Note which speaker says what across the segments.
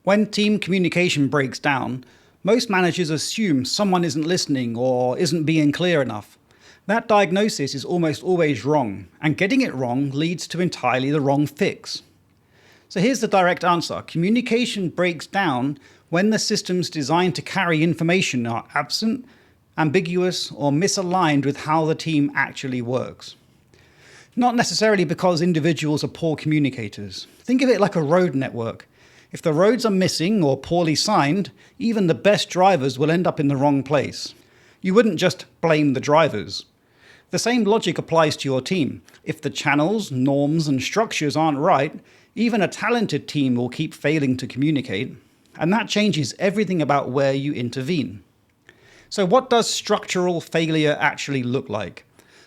Speaker 1: When team communication breaks down, most managers assume someone isn't listening or isn't being clear enough. That diagnosis is almost always wrong, and getting it wrong leads to entirely the wrong fix. So here's the direct answer. Communication breaks down when the systems designed to carry information are absent, ambiguous, or misaligned with how the team actually works. Not necessarily because individuals are poor communicators. Think of it like a road network. If the roads are missing or poorly signed, even the best drivers will end up in the wrong place. You wouldn't just blame the drivers. The same logic applies to your team. If the channels, norms, and structures aren't right, even a talented team will keep failing to communicate, and that changes everything about where you intervene. So what does structural failure actually look like?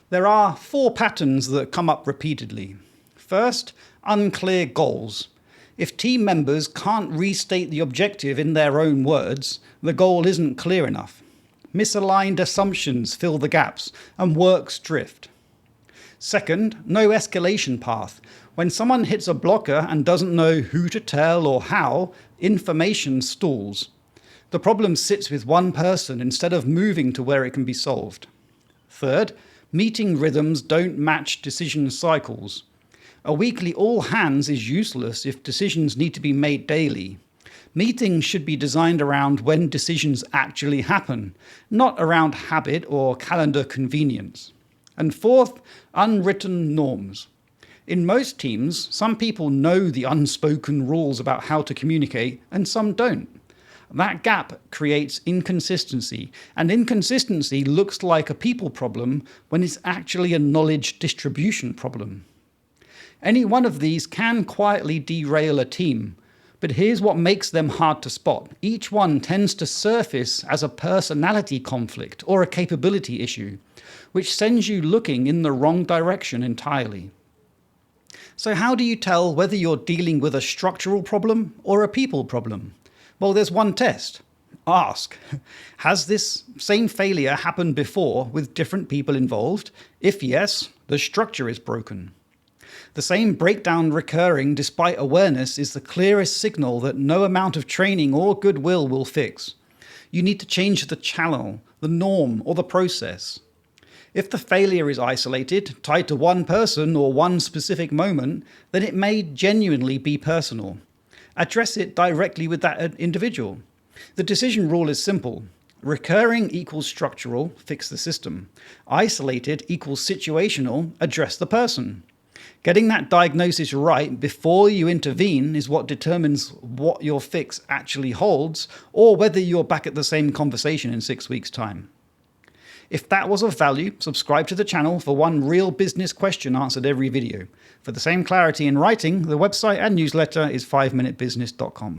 Speaker 1: There are 4 patterns that come up repeatedly. First, unclear goals. If team members can't restate the objective in their own words, the goal isn't clear enough. Misaligned assumptions fill the gaps, and works drift. Second, no escalation path. When someone hits a blocker and doesn't know who to tell or how, information stalls. The problem sits with one person instead of moving to where it can be solved. Third, meeting rhythms don't match decision cycles. A weekly all hands is useless if decisions need to be made daily. Meetings should be designed around when decisions actually happen, not around habit or calendar convenience. And fourth, unwritten norms. In most teams, some people know the unspoken rules about how to communicate and some don't. That gap creates inconsistency, and inconsistency looks like a people problem when it's actually a knowledge distribution problem. Any one of these can quietly derail a team, but here's what makes them hard to spot. Each one tends to surface as a personality conflict or a capability issue, which sends you looking in the wrong direction entirely. So how do you tell whether you're dealing with a structural problem or a people problem? Well, there's one test. Ask, has this same failure happened before with different people involved? If yes, the structure is broken. The same breakdown recurring despite awareness is the clearest signal that no amount of training or goodwill will fix. You need to change the channel, the norm, or the process. If the failure is isolated, tied to one person or one specific moment, then it may genuinely be personal. Address it directly with that individual. The decision rule is simple. Recurring equals structural, fix the system. Isolated equals situational, address the person. Getting that diagnosis right before you intervene is what determines what your fix actually holds, or whether you're back at the same conversation in 6 weeks' time. If that was of value, subscribe to the channel for one real business question answered every video. For the same clarity in writing, the website and newsletter is 5minutebusiness.com.